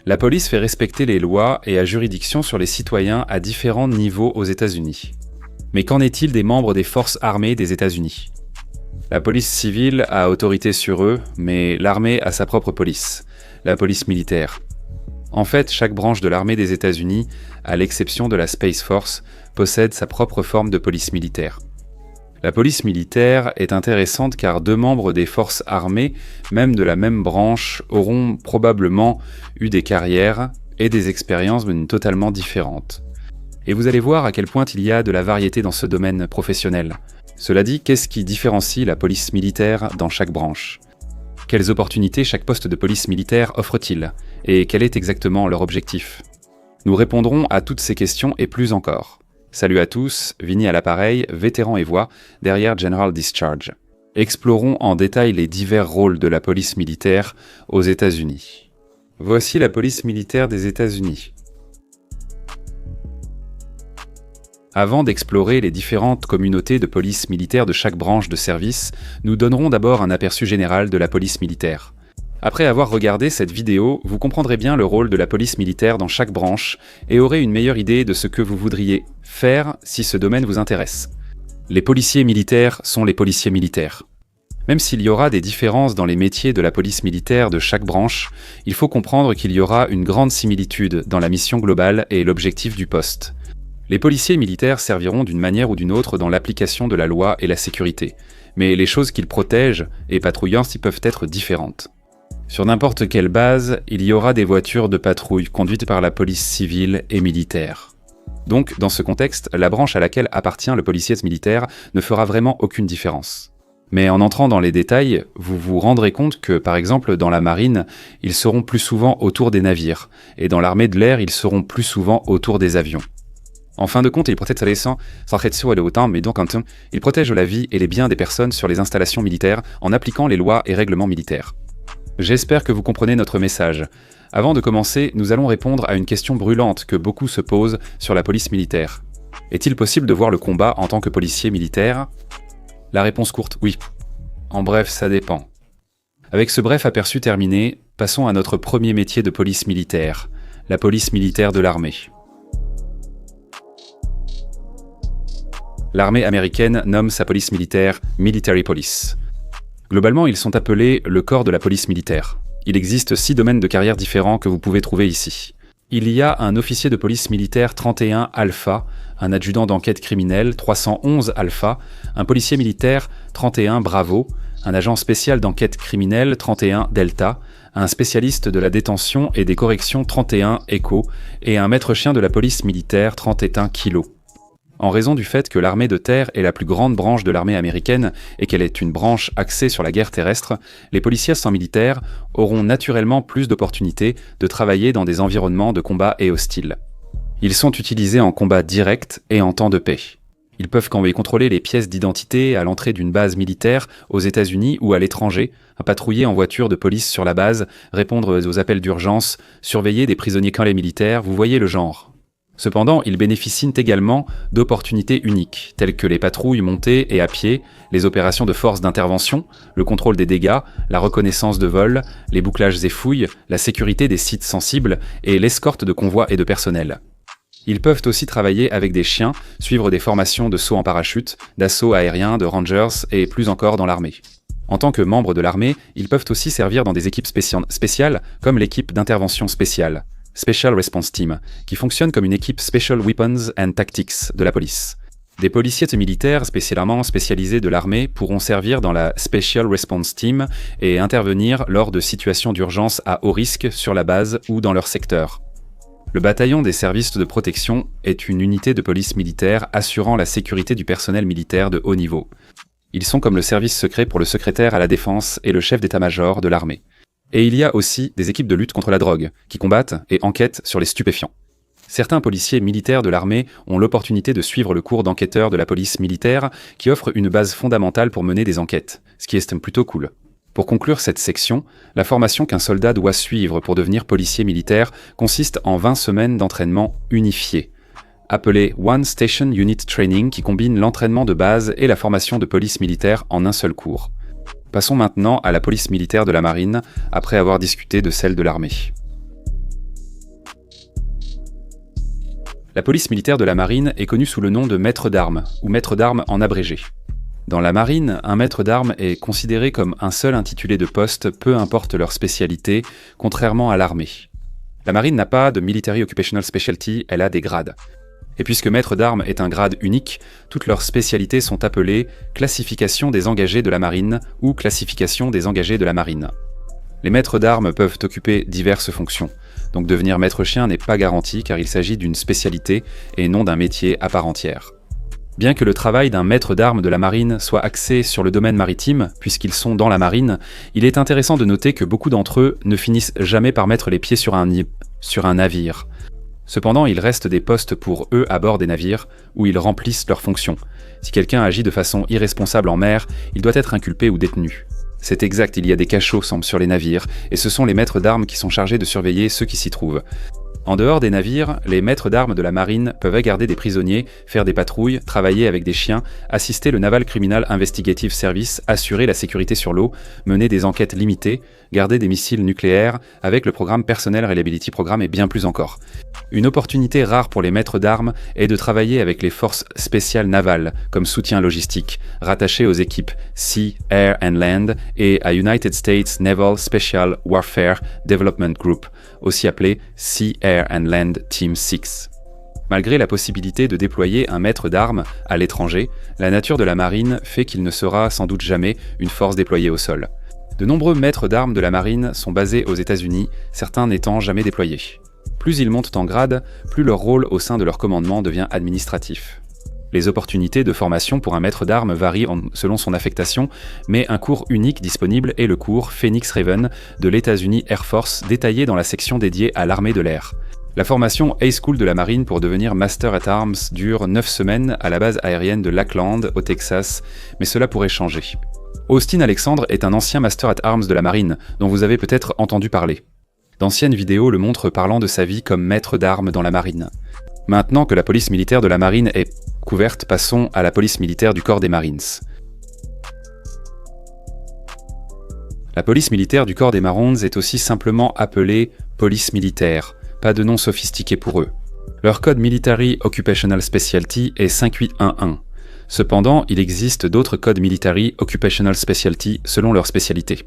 La police fait respecter les lois et a juridiction sur les citoyens à différents niveaux aux États-Unis. Mais qu'en est-il des membres des forces armées des États-Unis ? La police civile a autorité sur eux, mais l'armée a sa propre police, la police militaire. En fait, chaque branche de l'armée des États-Unis, à l'exception de la Space Force, possède sa propre forme de police militaire. La police militaire est intéressante car 2 membres des forces armées, même de la même branche, auront probablement eu des carrières et des expériences totalement différentes. Et vous allez voir à quel point il y a de la variété dans ce domaine professionnel. Cela dit, qu'est-ce qui différencie la police militaire dans chaque branche ? Quelles opportunités chaque poste de police militaire offre-t-il ? Et quel est exactement leur objectif ? Nous répondrons à toutes ces questions et plus encore. Salut à tous, Vinny à l'appareil, vétéran et voix, derrière General Discharge. Explorons en détail les divers rôles de la police militaire aux États-Unis. Voici la police militaire des États-Unis. Avant d'explorer les différentes communautés de police militaire de chaque branche de service, nous donnerons d'abord un aperçu général de la police militaire. Après avoir regardé cette vidéo, vous comprendrez bien le rôle de la police militaire dans chaque branche et aurez une meilleure idée de ce que vous voudriez faire si ce domaine vous intéresse. Les policiers militaires sont les policiers militaires. Même s'il y aura des différences dans les métiers de la police militaire de chaque branche, il faut comprendre qu'il y aura une grande similitude dans la mission globale et l'objectif du poste. Les policiers militaires serviront d'une manière ou d'une autre dans l'application de la loi et la sécurité, mais les choses qu'ils protègent et patrouillent y peuvent être différentes. Sur n'importe quelle base, il y aura des voitures de patrouille conduites par la police civile et militaire. Donc, dans ce contexte, la branche à laquelle appartient le policier militaire ne fera vraiment aucune différence. Mais en entrant dans les détails, vous vous rendrez compte que, par exemple, dans la marine, ils seront plus souvent autour des navires, et dans l'armée de l'air, ils seront plus souvent autour des avions. En fin de compte, ils protègent la vie et les biens des personnes sur les installations militaires en appliquant les lois et règlements militaires. J'espère que vous comprenez notre message. Avant de commencer, nous allons répondre à une question brûlante que beaucoup se posent sur la police militaire. Est-il possible de voir le combat en tant que policier militaire ? La réponse courte, oui. En bref, ça dépend. Avec ce bref aperçu terminé, passons à notre premier métier de police militaire, la police militaire de l'armée. L'armée américaine nomme sa police militaire Military Police. Globalement, ils sont appelés le corps de la police militaire. Il existe 6 domaines de carrière différents que vous pouvez trouver ici. Il y a un officier de police militaire 31 Alpha, un adjudant d'enquête criminelle 311 Alpha, un policier militaire 31 Bravo, un agent spécial d'enquête criminelle 31 Delta, un spécialiste de la détention et des corrections 31 Echo et un maître chien de la police militaire 31 Kilo. En raison du fait que l'armée de terre est la plus grande branche de l'armée américaine et qu'elle est une branche axée sur la guerre terrestre, les policiers militaires auront naturellement plus d'opportunités de travailler dans des environnements de combat et hostiles. Ils sont utilisés en combat direct et en temps de paix. Ils peuvent contrôler les pièces d'identité à l'entrée d'une base militaire aux États-Unis ou à l'étranger, patrouiller en voiture de police sur la base, répondre aux appels d'urgence, surveiller des prisonniers militaires, vous voyez le genre. Cependant, ils bénéficient également d'opportunités uniques, telles que les patrouilles montées et à pied, les opérations de force d'intervention, le contrôle des dégâts, la reconnaissance de vol, les bouclages et fouilles, la sécurité des sites sensibles et l'escorte de convois et de personnel. Ils peuvent aussi travailler avec des chiens, suivre des formations de saut en parachute, d'assaut aérien, de rangers et plus encore dans l'armée. En tant que membres de l'armée, ils peuvent aussi servir dans des équipes spéciales comme l'équipe d'intervention spéciale. Special Response Team, qui fonctionne comme une équipe Special Weapons and Tactics de la police. Des policiers militaires spécialement spécialisés de l'armée pourront servir dans la Special Response Team et intervenir lors de situations d'urgence à haut risque sur la base ou dans leur secteur. Le bataillon des services de protection est une unité de police militaire assurant la sécurité du personnel militaire de haut niveau. Ils sont comme le service secret pour le secrétaire à la défense et le chef d'état-major de l'armée. Et il y a aussi des équipes de lutte contre la drogue, qui combattent et enquêtent sur les stupéfiants. Certains policiers militaires de l'armée ont l'opportunité de suivre le cours d'enquêteur de la police militaire, qui offre une base fondamentale pour mener des enquêtes, ce qui est plutôt cool. Pour conclure cette section, la formation qu'un soldat doit suivre pour devenir policier militaire consiste en 20 semaines d'entraînement unifié, appelé One Station Unit Training, qui combine l'entraînement de base et la formation de police militaire en un seul cours. Passons maintenant à la police militaire de la marine, après avoir discuté de celle de l'armée. La police militaire de la marine est connue sous le nom de maître d'armes, ou maître d'armes en abrégé. Dans la marine, un maître d'armes est considéré comme un seul intitulé de poste, peu importe leur spécialité, contrairement à l'armée. La marine n'a pas de Military Occupational Specialty, elle a des grades. Et puisque maître d'armes est un grade unique, toutes leurs spécialités sont appelées classification des engagés de la marine ou classification des engagés de la marine. Les maîtres d'armes peuvent occuper diverses fonctions, donc devenir maître chien n'est pas garanti car il s'agit d'une spécialité et non d'un métier à part entière. Bien que le travail d'un maître d'armes de la marine soit axé sur le domaine maritime, puisqu'ils sont dans la marine, il est intéressant de noter que beaucoup d'entre eux ne finissent jamais par mettre les pieds sur un navire. Cependant, il reste des postes pour eux à bord des navires, où ils remplissent leurs fonctions. Si quelqu'un agit de façon irresponsable en mer, il doit être inculpé ou détenu. C'est exact, il y a des cachots sur les navires, et ce sont les maîtres d'armes qui sont chargés de surveiller ceux qui s'y trouvent. En dehors des navires, les maîtres d'armes de la marine peuvent garder des prisonniers, faire des patrouilles, travailler avec des chiens, assister le Naval Criminal Investigative Service, assurer la sécurité sur l'eau, mener des enquêtes limitées, garder des missiles nucléaires, avec le programme Personnel Reliability Programme et bien plus encore. Une opportunité rare pour les maîtres d'armes est de travailler avec les forces spéciales navales, comme soutien logistique, rattachées aux équipes Sea, Air and Land et à United States Naval Special Warfare Development Group, aussi appelé Sea, Air and Land Team 6. Malgré la possibilité de déployer un maître d'armes à l'étranger, la nature de la marine fait qu'il ne sera sans doute jamais une force déployée au sol. De nombreux maîtres d'armes de la marine sont basés aux États-Unis, certains n'étant jamais déployés. Plus ils montent en grade, plus leur rôle au sein de leur commandement devient administratif. Les opportunités de formation pour un maître d'armes varient selon son affectation, mais un cours unique disponible est le cours Phoenix Raven de l'États-Unis Air Force, détaillé dans la section dédiée à l'armée de l'air. La formation High School de la marine pour devenir Master at Arms dure 9 semaines à la base aérienne de Lackland, au Texas, mais cela pourrait changer. Austin Alexandre est un ancien Master at Arms de la marine, dont vous avez peut-être entendu parler. D'anciennes vidéos le montrent parlant de sa vie comme maître d'armes dans la marine. Maintenant que la police militaire de la marine est couverte, passons à la police militaire du corps des Marines. La police militaire du corps des Marines est aussi simplement appelée police militaire, pas de nom sophistiqué pour eux. Leur code Military Occupational Specialty est 5811. Cependant, il existe d'autres codes Military Occupational Specialty selon leur spécialité.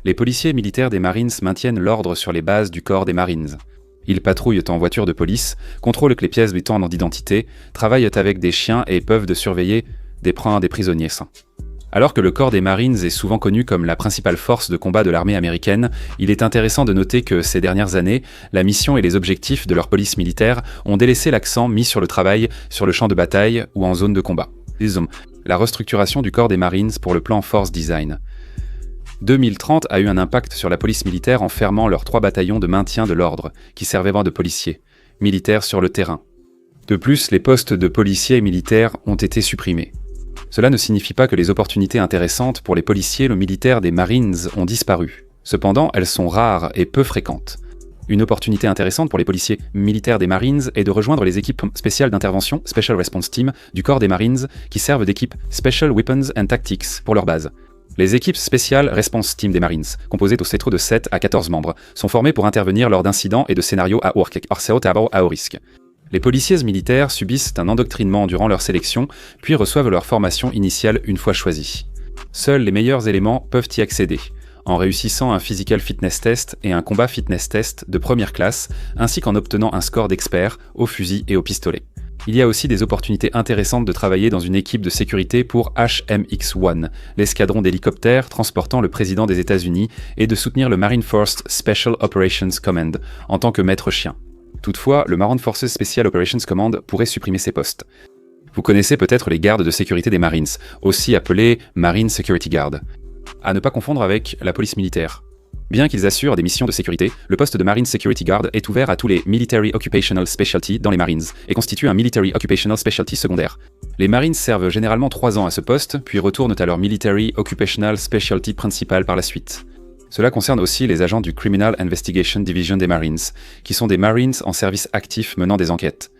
Les policiers militaires des Marines maintiennent l'ordre sur les bases du corps des Marines. Ils patrouillent en voiture de police, contrôlent que les pièces étant d'identité, travaillent avec des chiens et peuvent surveiller des prisonniers sains. Alors que le corps des Marines est souvent connu comme la principale force de combat de l'armée américaine, il est intéressant de noter que ces dernières années, la mission et les objectifs de leur police militaire ont délaissé l'accent mis sur le travail sur le champ de bataille ou en zone de combat. La restructuration du corps des Marines pour le plan Force Design. 2030 a eu un impact sur la police militaire en fermant leurs 3 bataillons de maintien de l'ordre, qui servaient de policiers, militaires sur le terrain. De plus, les postes de policiers et militaires ont été supprimés. Cela ne signifie pas que les opportunités intéressantes pour les policiers et militaires des Marines ont disparu. Cependant, elles sont rares et peu fréquentes. Une opportunité intéressante pour les policiers militaires des Marines est de rejoindre les équipes spéciales d'intervention, Special Response Team, du corps des Marines, qui servent d'équipe Special Weapons and Tactics pour leur base. Les équipes Special Response Team des Marines, composées au CETRO de 7 à 14 membres, sont formées pour intervenir lors d'incidents et de scénarios à haut risque. Les policiers militaires subissent un endoctrinement durant leur sélection, puis reçoivent leur formation initiale une fois choisis. Seuls les meilleurs éléments peuvent y accéder, en réussissant un Physical Fitness Test et un Combat Fitness Test de première classe, ainsi qu'en obtenant un score d'expert au fusil et au pistolet. Il y a aussi des opportunités intéressantes de travailler dans une équipe de sécurité pour HMX-1, l'escadron d'hélicoptères transportant le président des États-Unis, et de soutenir le Marine Force Special Operations Command en tant que maître chien. Toutefois, le Marine Forces Special Operations Command pourrait supprimer ces postes. Vous connaissez peut-être les gardes de sécurité des Marines, aussi appelés Marine Security Guard. À ne pas confondre avec la police militaire. Bien qu'ils assurent des missions de sécurité, le poste de Marine Security Guard est ouvert à tous les Military Occupational Specialty dans les Marines et constitue un Military Occupational Specialty secondaire. Les Marines servent généralement 3 ans à ce poste, puis retournent à leur Military Occupational Specialty principal par la suite. Cela concerne aussi les agents du Criminal Investigation Division des Marines, qui sont des Marines en service actif menant des enquêtes.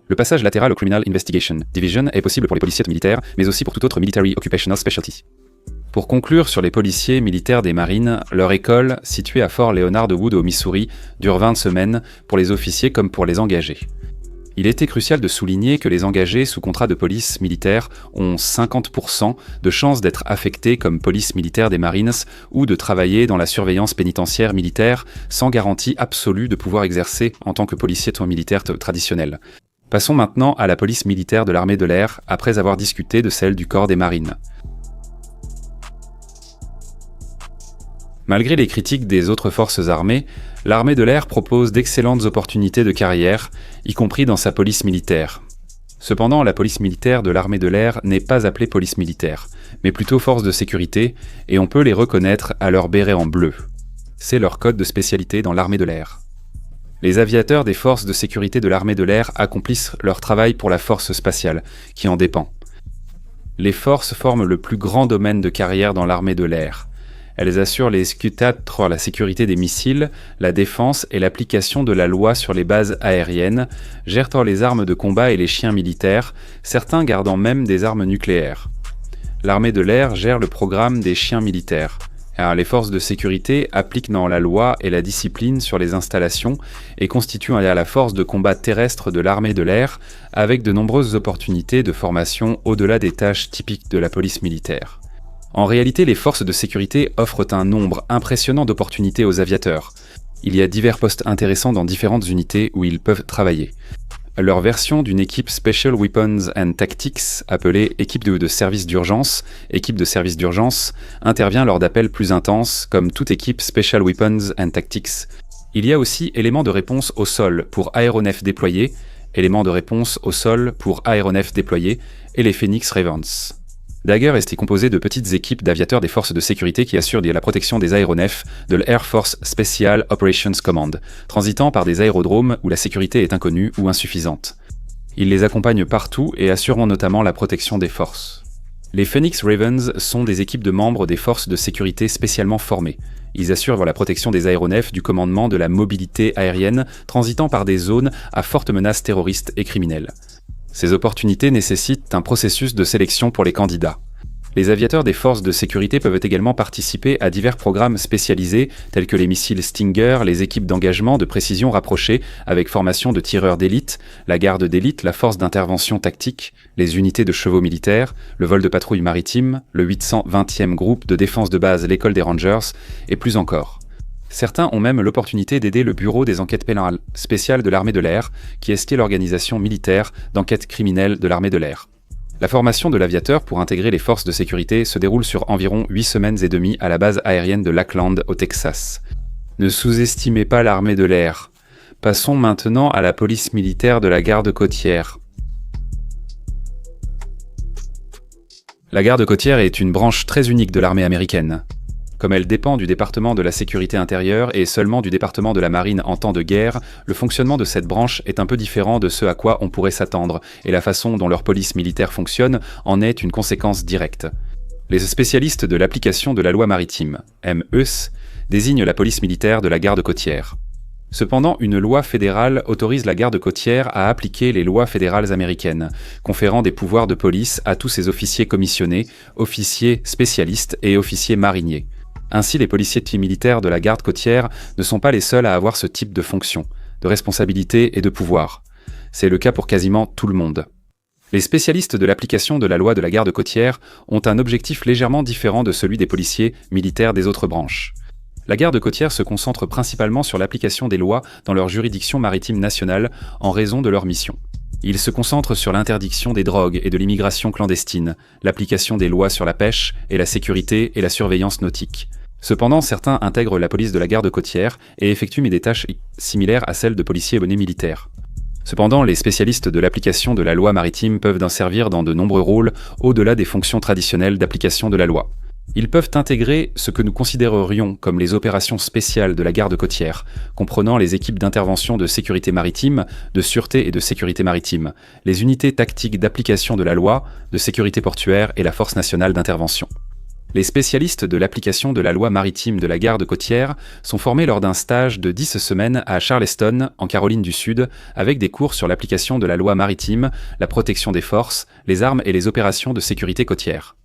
Le passage latéral au Criminal Investigation Division est possible pour les policiers militaires, mais aussi pour tout autre Military Occupational Specialty. Pour conclure sur les policiers militaires des Marines, leur école, située à Fort Leonard Wood au Missouri, dure 20 semaines pour les officiers comme pour les engagés. Il était crucial de souligner que les engagés sous contrat de police militaire ont 50% de chances d'être affectés comme police militaire des Marines ou de travailler dans la surveillance pénitentiaire militaire sans garantie absolue de pouvoir exercer en tant que policier militaire traditionnel. Passons maintenant à la police militaire de l'armée de l'air après avoir discuté de celle du corps des marines. Malgré les critiques des autres forces armées, l'armée de l'air propose d'excellentes opportunités de carrière, y compris dans sa police militaire. Cependant, la police militaire de l'armée de l'air n'est pas appelée police militaire, mais plutôt force de sécurité, et on peut les reconnaître à leur béret en bleu. C'est leur code de spécialité dans l'armée de l'air. Les aviateurs des forces de sécurité de l'armée de l'air accomplissent leur travail pour la force spatiale, qui en dépend. Les forces forment le plus grand domaine de carrière dans l'armée de l'air. Elles assurent les SQ-4, la sécurité des missiles, la défense et l'application de la loi sur les bases aériennes, gèrent les armes de combat et les chiens militaires, certains gardant même des armes nucléaires. L'armée de l'air gère le programme des chiens militaires. Alors, les forces de sécurité appliquent dans la loi et la discipline sur les installations et constituent la force de combat terrestre de l'armée de l'air, avec de nombreuses opportunités de formation au-delà des tâches typiques de la police militaire. En réalité, les forces de sécurité offrent un nombre impressionnant d'opportunités aux aviateurs. Il y a divers postes intéressants dans différentes unités où ils peuvent travailler. Leur version d'une équipe Special Weapons and Tactics, appelée équipe de service d'urgence, intervient lors d'appels plus intenses, comme toute équipe Special Weapons and Tactics. Il y a aussi éléments de réponse au sol pour aéronefs déployés, éléments de réponse au sol pour aéronefs déployés, et les Phoenix Ravens. Dagger est composé de petites équipes d'aviateurs des forces de sécurité qui assurent la protection des aéronefs de l'Air Force Special Operations Command, transitant par des aérodromes où la sécurité est inconnue ou insuffisante. Ils les accompagnent partout et assurent notamment la protection des forces. Les Phoenix Ravens sont des équipes de membres des forces de sécurité spécialement formées. Ils assurent la protection des aéronefs du commandement de la mobilité aérienne transitant par des zones à forte menace terroriste et criminelle. Ces opportunités nécessitent un processus de sélection pour les candidats. Les aviateurs des forces de sécurité peuvent également participer à divers programmes spécialisés tels que les missiles Stinger, les équipes d'engagement de précision rapprochées avec formation de tireurs d'élite, la garde d'élite, la force d'intervention tactique, les unités de chevaux militaires, le vol de patrouille maritime, le 820e groupe de défense de base, l'école des Rangers, et plus encore. Certains ont même l'opportunité d'aider le Bureau des enquêtes pénales spéciales de l'armée de l'air, qui est l'organisation militaire d'enquête criminelle de l'armée de l'air. La formation de l'aviateur pour intégrer les forces de sécurité se déroule sur environ 8 semaines et demie à la base aérienne de Lackland au Texas. Ne sous-estimez pas l'armée de l'air. Passons maintenant à la police militaire de la garde côtière. La garde côtière est une branche très unique de l'armée américaine. Comme elle dépend du département de la sécurité intérieure et seulement du département de la marine en temps de guerre, le fonctionnement de cette branche est un peu différent de ce à quoi on pourrait s'attendre, et la façon dont leur police militaire fonctionne en est une conséquence directe. Les spécialistes de l'application de la loi maritime, MEUS, désignent la police militaire de la garde côtière. Cependant, une loi fédérale autorise la garde côtière à appliquer les lois fédérales américaines, conférant des pouvoirs de police à tous ses officiers commissionnés, officiers spécialistes et officiers mariniers. Ainsi, les policiers militaires de la garde côtière ne sont pas les seuls à avoir ce type de fonction, de responsabilité et de pouvoir. C'est le cas pour quasiment tout le monde. Les spécialistes de l'application de la loi de la garde côtière ont un objectif légèrement différent de celui des policiers militaires des autres branches. La garde côtière se concentre principalement sur l'application des lois dans leur juridiction maritime nationale en raison de leur mission. Ils se concentrent sur l'interdiction des drogues et de l'immigration clandestine, l'application des lois sur la pêche et la sécurité et la surveillance nautique. Cependant, certains intègrent la police de la garde côtière et effectuent des tâches similaires à celles de policiers abonnés militaires. Cependant, les spécialistes de l'application de la loi maritime peuvent en servir dans de nombreux rôles au-delà des fonctions traditionnelles d'application de la loi. Ils peuvent intégrer ce que nous considérerions comme les opérations spéciales de la garde côtière, comprenant les équipes d'intervention de sécurité maritime, de sûreté et de sécurité maritime, les unités tactiques d'application de la loi, de sécurité portuaire et la force nationale d'intervention. Les spécialistes de l'application de la loi maritime de la garde côtière sont formés lors d'un stage de 10 semaines à Charleston, en Caroline du Sud, avec des cours sur l'application de la loi maritime, la protection des forces, les armes et les opérations de sécurité côtière.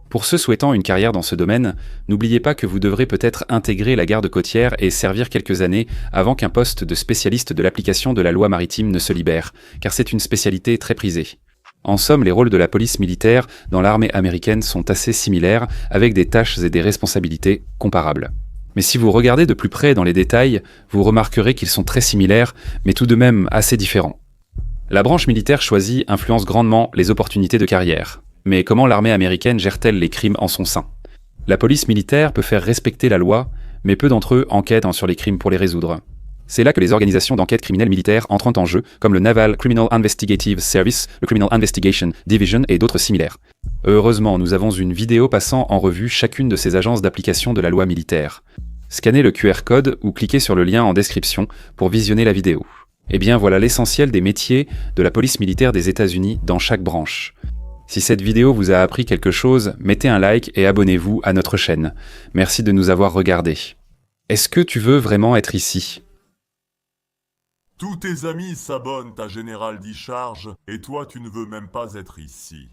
Pour ceux souhaitant une carrière dans ce domaine, n'oubliez pas que vous devrez peut-être intégrer la garde côtière et servir quelques années avant qu'un poste de spécialiste de l'application de la loi maritime ne se libère, car c'est une spécialité très prisée. En somme, les rôles de la police militaire dans l'armée américaine sont assez similaires, avec des tâches et des responsabilités comparables. Mais si vous regardez de plus près dans les détails, vous remarquerez qu'ils sont très similaires, mais tout de même assez différents. La branche militaire choisie influence grandement les opportunités de carrière. Mais comment l'armée américaine gère-t-elle les crimes en son sein? La police militaire peut faire respecter la loi, mais peu d'entre eux enquêtent sur les crimes pour les résoudre. C'est là que les organisations d'enquête criminelle militaire entrent en jeu, comme le Naval Criminal Investigative Service, le Criminal Investigation Division et d'autres similaires. Heureusement, nous avons une vidéo passant en revue chacune de ces agences d'application de la loi militaire. Scannez le QR code ou cliquez sur le lien en description pour visionner la vidéo. Eh bien voilà l'essentiel des métiers de la police militaire des États-Unis dans chaque branche. Si cette vidéo vous a appris quelque chose, mettez un like et abonnez-vous à notre chaîne. Merci de nous avoir regardés. Est-ce que tu veux vraiment être ici? Tous tes amis s'abonnent à Général Dicharge et toi tu ne veux même pas être ici.